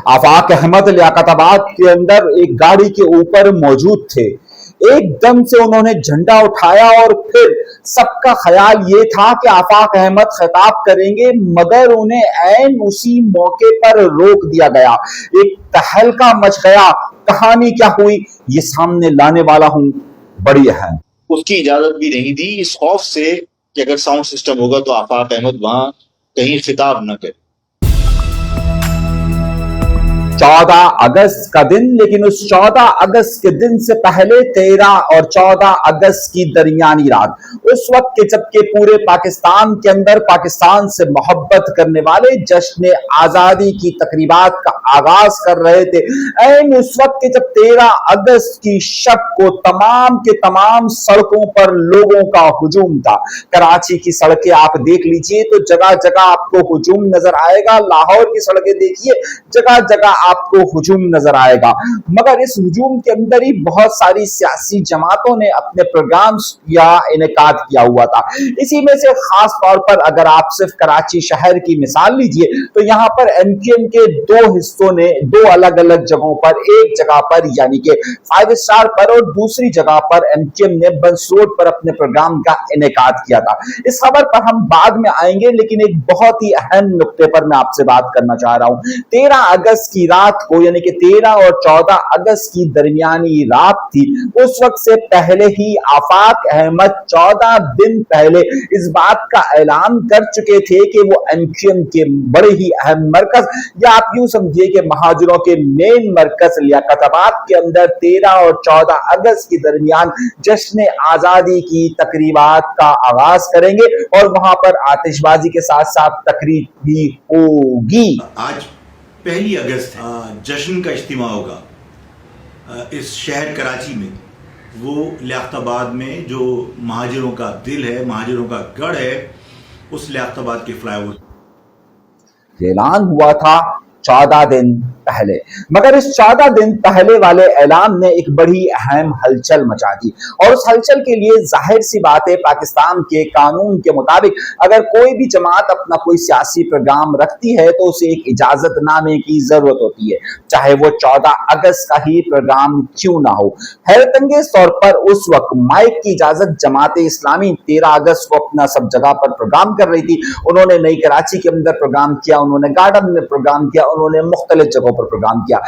आफाक अहमद लियाकताबाद के अंदर एक गाड़ी के ऊपर मौजूद थे। एकदम से उन्होंने झंडा उठाया और फिर सबका ख्याल ये था कि आफाक अहमद खिताब करेंगे, मगर उन्हें ऐन उसी मौके पर रोक दिया गया। एक तहलका मच गया। कहानी क्या हुई ये सामने लाने वाला हूं, बड़ी अहम। उसकी इजाजत भी नहीं दी, इस खौफ से कि अगर साउंड सिस्टम होगा तो आफाक अहमद वहां कहीं खिताब न करे। 14 अगस्त का दिन, लेकिन उस 14 अगस्त के दिन से पहले 13 और 14 अगस्त की दरमियानी रात, उस वक्त के जबकि पूरे पाकिस्तान के अंदर पाकिस्तान से मोहब्बत करने वाले जश्न आजादी की तकरीबात का आगाज कर रहे थे, ऐन उस वक्त के जब 13 अगस्त की शब को तमाम के तमाम सड़कों पर लोगों का हुजूम था। कराची की सड़कें आप देख लीजिए तो जगह जगह आपको हुजूम नजर आएगा। लाहौर की सड़कें देखिए, जगह जगह आपको हुजूम नजर आएगा। मगर इस हुजूम के अंदर ही बहुत सारी सियासी जमातों ने अपने प्रोग्राम्स या इनेकाद किया हुआ था। इसी में से खास तौर पर अगर आप सिर्फ कराची शहर की मिसाल लीजिए तो यहाँ पर एमक्यूएम के दो हिस्सों ने दो अलग अलग जगहों पर, एक जगह पर यानी कि 5 स्टार पर और दूसरी जगह पर एमक्यूएम ने बंस रोड पर अपने प्रोग्राम का इनेकाद किया था। इस खबर पर हम बाद में आएंगे, लेकिन एक बहुत ही अहम नुक्ते पर मैं आपसे बात करना चाह रहा हूं। 13 अगस्त की रात को यानी कि 13 और 14 अगस्त की दरमियानी रात थी। उस वक्त से पहले ही आफाक अहमद 14 दिन पहले इस बात का ऐलान कर चुके थे कि वो एमक्यूएम के बड़े ही अहम मरकज या आप यूं समझिए कि महाजरों के मेन मरकज लियाकताबाद के अंदर 13 और 14 अगस्त के दरमियान जश्न आजादी की तकरीबात का आगाज करेंगे और वहां पर आतिशबाजी के साथ साथ तकरीब भी होगी। आज 1 अगस्त है, जश्न का इज्तिमा होगा इस शहर कराची में। वो लियाकताबाद में जो महाजिरों का दिल है, महाजिरों का गढ़ है, उस लियाकताबाद के फ्लाईओवर ऐलान हुआ था 14 दिन पहले। मगर इस 14 दिन पहले वाले ऐलान ने एक बड़ी अहम हलचल मचा दी और उस हलचल के लिए जाहिर सी बात है पाकिस्तान के कानून के मुताबिक अगर कोई भी जमात अपना कोई सियासी प्रोग्राम रखती है तो उसे एक इजाजतनामे की जरूरत होती है, चाहे वो 14 अगस्त का ही प्रोग्राम क्यों ना हो। हैरतंगेज तौर पर उस वक्त माइक की इजाजत जमात इस्लामी 13 अगस्त को अपना सब जगह पर प्रोग्राम कर रही थी। उन्होंने नई कराची के अंदर प्रोग्राम किया, उन्होंने गार्डन में प्रोग्राम किया, उन्होंने मुख्तलिफ जगहों पर प्रोग्राम किया।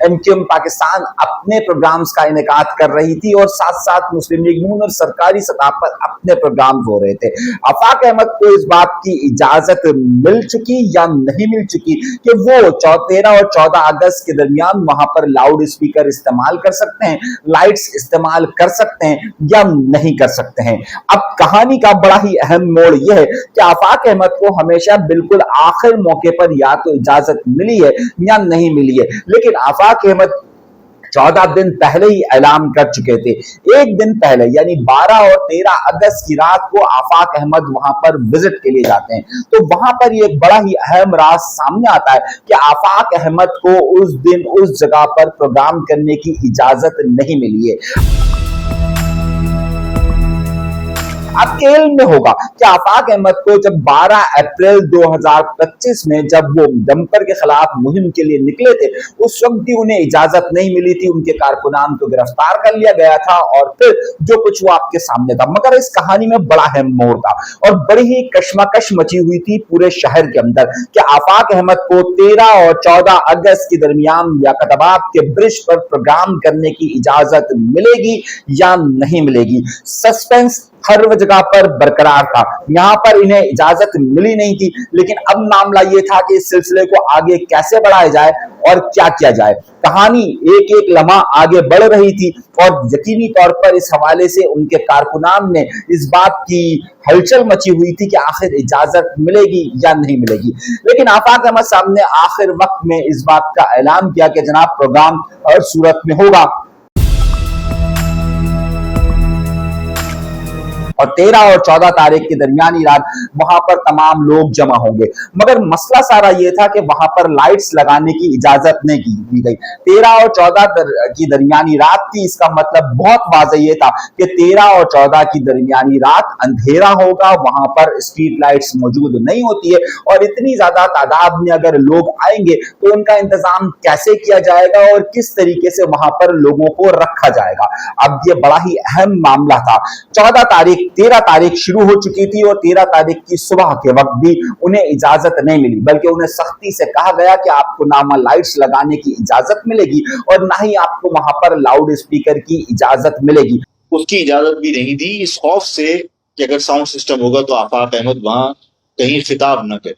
एमक्यूएम पाकिस्तान अपने प्रोग्राम्स का इनेकाद कर रही थी और साथ साथ मुस्लिम लीग नून और सरकारी सतह पर अपने प्रोग्राम हो रहे थे। आफाक अहमद को इस बात की इजाजत मिल चुकी या नहीं मिल चुकी कि वो 13 और 14 अगस्त के दरमियान वहां पर लाउड स्पीकर इस्तेमाल कर सकते हैं, लाइट्स इस्तेमाल कर सकते हैं या नहीं कर सकते हैं। अब कहानी का बड़ा ही अहम मोड़ यह है कि आफाक अहमद को हमेशा बिल्कुल आखिर मौके पर या तो इजाजत मिली है या नहीं मिली है, लेकिन आफाक अहमद 14 दिन पहले ही ऐलान कर चुके थे। एक दिन पहले यानी 12 और 13 अगस्त की रात को आफाक अहमद वहां पर विजिट के लिए जाते हैं। तो वहां पर ये बड़ा ही अहम राज सामने आता है कि आफाक अहमद को उस दिन उस जगह पर प्रोग्राम करने की इजाजत नहीं मिली है। आपके इल्म में होगा कि आफाक अहमद को जब 12 अप्रैल 2025 में जब वो डंपर के खिलाफ मुहिम के लिए निकले थे, उस वक्त भी उन्हें इजाजत नहीं मिली थी। उनके कारकुनान को गिरफ्तार कर लिया गया था और फिर जो कुछ वो आपके सामने था। मगर इस कहानी में बड़ा अहम मोड़ था और बड़ी ही कशमकश मची हुई थी पूरे शहर के अंदर कि आफाक अहमद को 13 और 14 अगस्त के दरमियान लियाकताबाद के ब्रिज पर प्रोग्राम करने की इजाजत मिलेगी या नहीं मिलेगी। सस्पेंस हर जगह पर बरकरार था। यहां पर इन्हें इजाजत मिली नहीं थी, लेकिन अब मामला यह था कि इस सिलसिले को आगे कैसे बढ़ाया जाए और क्या किया जाए। कहानी एक एक लम्हा आगे बढ़ रही थी और यकीनी तौर पर इस हवाले से उनके कारकुनान ने इस बात की हलचल मची हुई थी कि आखिर इजाजत मिलेगी या नहीं मिलेगी। लेकिन आफाक अहमद साहब ने आखिर वक्त में इस बात का ऐलान किया कि जनाब प्रोग्राम हर सूरत में होगा और 13 और 14 तारीख की दरमियानी रात वहां पर तमाम लोग जमा होंगे। मगर मसला सारा ये था कि वहां पर लाइट्स लगाने की इजाजत नहीं दी गई। 13 और 14 की दरमियानी रात थी, इसका मतलब बहुत वाज़ेह ये था कि 13 और 14 की दरमियानी रात अंधेरा होगा, वहां पर स्ट्रीट लाइट्स मौजूद नहीं होती है और इतनी ज्यादा तादाद में अगर लोग आएंगे तो उनका इंतजाम कैसे किया जाएगा और किस तरीके से वहां पर लोगों को रखा जाएगा। अब ये बड़ा ही अहम मामला था। 13 तारीख शुरू हो चुकी थी और 13 तारीख की सुबह के वक्त भी उन्हें इजाजत नहीं मिली, बल्कि उन्हें सख्ती से कहा गया कि आपको ना लाइट्स लगाने की इजाजत मिलेगी और ना ही आपको वहां पर लाउड स्पीकर की इजाजत मिलेगी। उसकी इजाजत भी नहीं दी, इस खौफ से कि अगर साउंड सिस्टम होगा तो आफाक अहमद वहां कहीं खिताब न करे।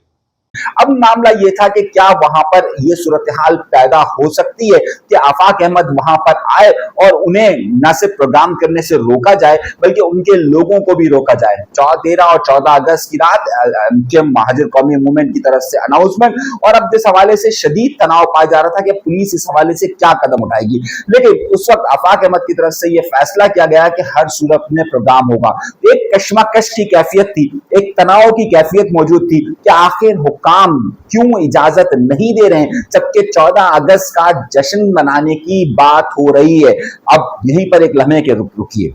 अब मामला ये था कि क्या वहां पर ये सूरत हाल पैदा हो सकती है कि आफाक अहमद वहां पर आए और उन्हें न सिर्फ प्रोग्राम करने से रोका जाए बल्कि उनके लोगों को भी रोका जाए। 13 और 14 अगस्त की रात महाजिर कौमी मूवमेंट की तरफ से अनाउंसमेंट, और अब जिस हवाले से शदीद तनाव पाया जा रहा था कि पुलिस इस हवाले से क्या कदम उठाएगी, लेकिन उस वक्त आफाक अहमद की तरफ से यह फैसला किया गया कि हर सूरत में प्रोग्राम होगा। एक कशमकश की कैफियत थी, एक तनाव की कैफियत मौजूद थी कि आखिर काम क्यों इजाजत नहीं दे रहे हैं, जबकि 14 अगस्त का जश्न मनाने की बात हो रही है। अब यहीं पर एक लम्हे के रुकिए।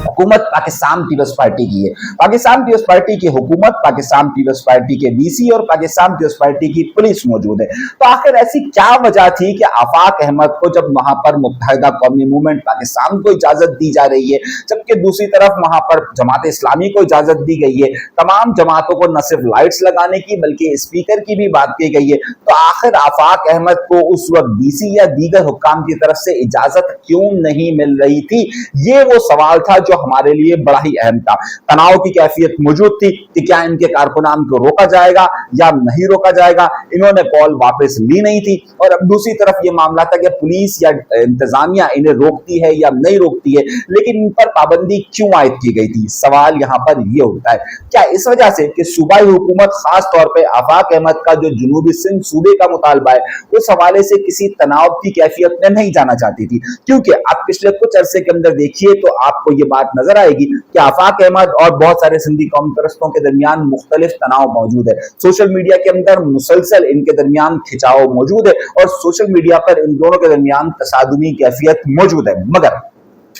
हुकूमत पाकिस्तान पीपल्स पार्टी की है। पाकिस्तान पीपल्स पार्टी की हुकूमत, पाकिस्तान पीपल्स पार्टी के डीसी और पाकिस्तान पीपल्स पार्टी की पुलिस मौजूद है। तो आखिर ऐसी क्या वजह थी कि आफाक अहमद को जब वहां पर मुत्तहिदा कौमी मूवमेंट पाकिस्तान को इजाजत दी जा रही है, जबकि दूसरी तरफ वहां पर जमात इस्लामी को इजाजत दी गई है, तमाम जमातों को न सिर्फ लाइट्स लगाने की बल्कि स्पीकर की भी बात की गई है, तो आखिर आफाक अहमद को उस वक्त डीसी या दीगर हुक्काम की तरफ से इजाजत क्यों नहीं मिल रही थी? ये वो सवाल था जो हमारे लिए बड़ा ही अहम था। तनाव की कैफियत मौजूद थी कि क्या इनके कारकुनान को रोका जाएगा या नहीं रोका जाएगा। इन्होंने कॉल वापस ली नहीं थी और अब दूसरी तरफ यह मामला था कि पुलिस या इंतजामिया इन्हें रोकती है या नहीं रोकती है, लेकिन इन पर पाबंदी क्यों आयद की गई थी? सवाल यहां पर यह उठता है, क्या इस वजह से कि सूबाई हुकूमत खास तौर पर आफाक अहमद का जो जनूबी सिंध सूबे का मुतालबा है उस हवाले से किसी तनाव की कैफियत में नहीं जाना चाहती थी? क्योंकि आप पिछले कुछ अरसे के अंदर देखिए तो आपको यह बात नजर आएगी कि आफाक अहमद और बहुत सारे सिंधी कौम परस्तों के दरमियान मुख्तलिफ तनाव मौजूद है। सोशल मीडिया के अंदर मुसलसल इनके दरमियान खिंचाव मौजूद है और सोशल मीडिया पर इन दोनों के दरमियान तसादुमी कैफियत मौजूद है। मगर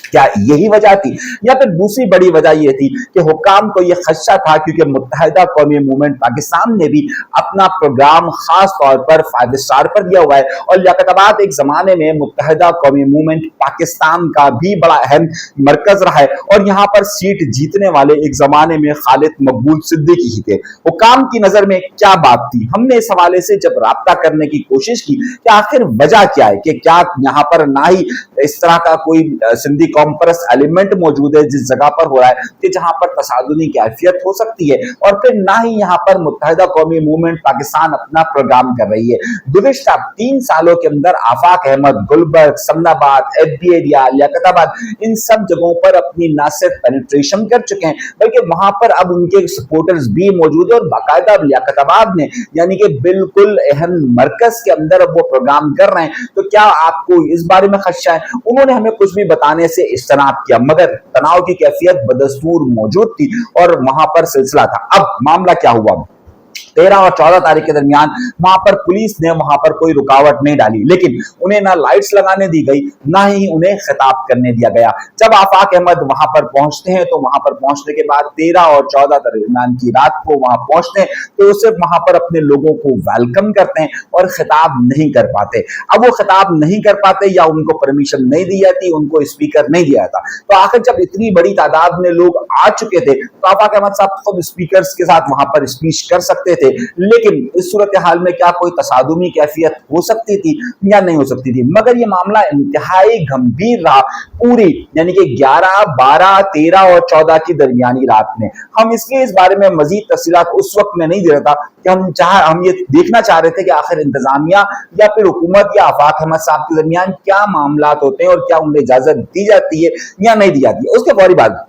क्या यही वजह थी या फिर दूसरी बड़ी वजह यह थी कि हुक्काम को यह खदशा था क्योंकि मुत्तहिदा कौमी मूवमेंट पाकिस्तान ने भी अपना प्रोग्राम खास तौर पर 5 स्टार पर दिया हुआ है और लियाकताबाद एक जमाने में मुत्तहिदा कौमी मूवमेंट पाकिस्तान का भी बड़ा अहम मरकज रहा है और यहाँ पर सीट जीतने वाले एक जमाने में खालिद मकबूल सिद्दीकी ही थे। हुक्काम की नजर में क्या बात थी? हमने इस हवाले से जब राब्ता करने की कोशिश की कि आखिर वजह क्या है, कि क्या यहाँ पर ना ही इस तरह का कोई सिंधी कॉम्परस एलिमेंट मौजूद है जिस जगह पर हो रहा है कि जहां पर तसादुनी कैफियत हो सकती है, और फिर ना ही यहां पर मुत्तहिदा कौमी मूवमेंट पाकिस्तान अपना प्रोग्राम कर रही है। गुज़िश्ता 3 सालों के अंदर आफाक अहमद गुलबर्ग, समनाबाद, एफबी एरिया, लियाकताबाद, इन सब जगहों पर अपनी ना सिर्फ पेनिट्रेशन कर चुके हैं बल्कि वहां पर अब उनके सपोर्टर्स भी मौजूद है और बाकायदा लियाकताबाद में यानी कि बिल्कुल अहम मरकज के अंदर अब वो प्रोग्राम कर रहे हैं। तो क्या आपको इस बारे में खदशा है? उन्होंने हमें कुछ भी बताने से इज्तनाब किया, मगर तनाव की कैफियत बदस्तूर मौजूद थी और वहां पर सिलसिला था। अब मामला क्या हुआ? 13 और 14 तारीख के दरमियान वहां पर पुलिस ने वहां पर कोई रुकावट नहीं डाली, लेकिन उन्हें ना लाइट्स लगाने दी गई ना ही उन्हें खिताब करने दिया गया। जब आफाक अहमद वहां पर पहुंचते हैं तो वहां पर पहुंचने के बाद 13 और 14 दरमियान की रात को वहां पहुंचते हैं तो वो सिर्फ वहां पर अपने लोगों को वेलकम करते हैं और खिताब नहीं कर पाते। अब वो खिताब नहीं कर पाते या उनको परमिशन नहीं दी जाती, उनको स्पीकर नहीं दिया जाता। तो आखिर जब इतनी बड़ी तादाद में लोग आ चुके थे तो आफाक अहमद साहब खुद स्पीकर के साथ वहां पर स्पीच कर सकते थे, लेकिन इस सूरत हाल में क्या कोई तसादुमी कैफियत हो सकती थी या नहीं हो सकती थी? मगर यह मामला इंतहाई गंभीर रहा पूरी यानी कि 11, 12, 13 और 14 की दरमियानी रात में। हम इसलिए इस बारे में मजीद तफसीलात उस वक्त में नहीं दे रहा था कि हम ये देखना चाह रहे थे कि आखिर इंतजामिया या फिर हुकूमत या आफाक अहमद साहब के दरमियान क्या मामला होते हैं और क्या उन्हें इजाजत दी जाती है या नहीं दी जाती है। उसके फौरी बाद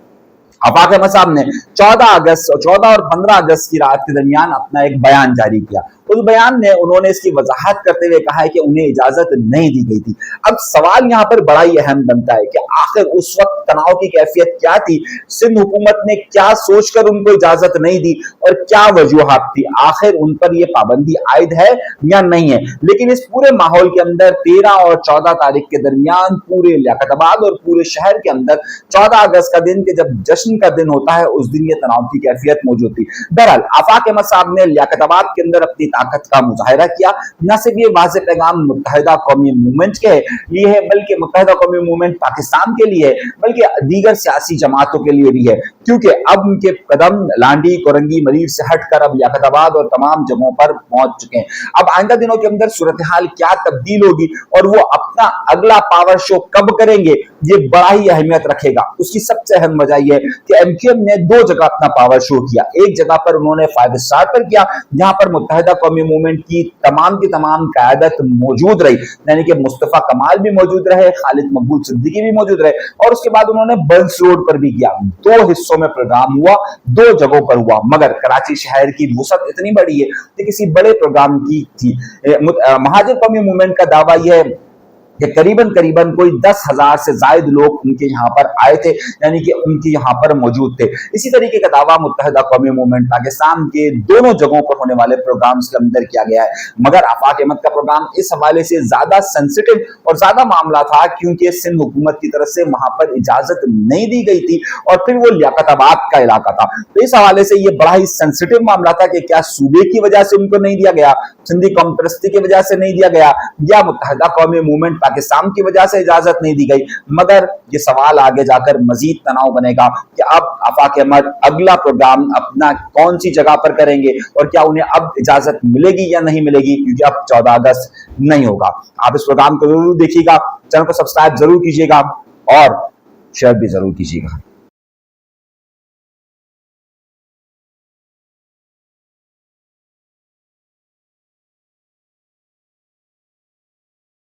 आफाक अहमद साहब ने 14 और 15 अगस्त की रात के दरमियान अपना एक बयान जारी किया। उस बयान में उन्होंने इसकी वजाहत करते हुए कहा है कि उन्हें इजाजत नहीं दी गई थी। अब सवाल यहाँ पर बड़ा ही अहम बनता है कि आखिर उस वक्त तनाव की कैफियत क्या थी, सिंध हुकूमत ने क्या सोचकर उनको इजाजत नहीं दी और क्या वजूहात थी, आखिर उन पर यह पाबंदी आयद है या नहीं है। लेकिन इस पूरे माहौल के अंदर 13 और 14 तारीख के दरमियान पूरे लियाकताबाद और पूरे शहर के अंदर 14 अगस्त का दिन के जब जश्न का दिन होता है उस दिन ये तनाव की कैफियत मौजूद थी। बहरहाल आफाक अहमद साहब ने लियाकताबाद के अंदर अपनी ताकत का मुजाहिरा किया। न सिर्फ ये वाज़ेह पैगाम मुत्तहिदा कौमी मूवमेंट के लिए है बल्कि मुत्तहिदा कौमी मूवमेंट पाकिस्तान के लिए है, बल्कि दीगर सियासी जमातों के लिए भी है, क्योंकि अब उनके कदम लांडी, कोरंगी, मरीर से हटकर अब लियाकताबाद और तमाम जगहों पर पहुंच चुके हैं। अब आइंदा दिनों के अंदर सूरत हाल क्या तब्दील होगी और वो अपना अगला पावर शो कब करेंगे ये बड़ा ही अहमियत रखेगा। उसकी सबसे अहम वजह यह है कि एमक्यूएम ने 2 जगह अपना पावर शो किया। एक जगह पर उन्होंने 5 स्टार पर किया जहां पर मुत्तहिदा कौमी मूवमेंट की तमाम क़यादत मौजूद रही, यानी कि मुस्तफा कमाल भी मौजूद रहे, खालिद मकबूल सिद्दीकी भी मौजूद रहे, और उसके बाद उन्होंने बर्न्स रोड पर भी किया। 2 हिस्सों में प्रोग्राम हुआ, 2 जगहों पर हुआ, मगर कराची शहर की वसअत इतनी बड़ी है कि किसी बड़े प्रोग्राम की थी। महाजिर कौमी मूवमेंट का दावा यह है कि करीबन कोई 10,000 से ज्यादा लोग उनके यहाँ पर आए थे, यानी कि उनके यहाँ पर मौजूद थे। इसी तरीके का दावा मुत्तहिदा कौमी मूवमेंट पाकिस्तान के दोनों जगहों पर होने वाले प्रोग्राम्स के अंदर किया गया है। मगर आफाक अहमद का प्रोग्राम इस हवाले से ज्यादा सेंसिटिव और ज्यादा मामला था क्योंकि सिंध हुकूमत की तरफ से वहां पर इजाजत नहीं दी गई थी और फिर वो लियाकताबाद का इलाका था। तो इस हवाले से ये बड़ा ही सेंसिटिव मामला था कि क्या सूबे की वजह से उनको नहीं दिया गया, सिंधी कौम परस्ती की वजह से नहीं दिया गया, या मुत्तहिदा कौमी मूवमेंट पाकिस्तान की वजह से इजाजत नहीं दी गई। मगर ये सवाल आगे जाकर मजीद तनाव बनेगा कि अब आफाक अहमद अगला प्रोग्राम अपना कौन सी जगह पर करेंगे और क्या उन्हें अब इजाजत मिलेगी या नहीं मिलेगी, क्योंकि अब 14 अगस्त नहीं होगा। आप इस प्रोग्राम को जरूर देखिएगा, चैनल को सब्सक्राइब जरूर कीजिएगा और शेयर भी जरूर कीजिएगा।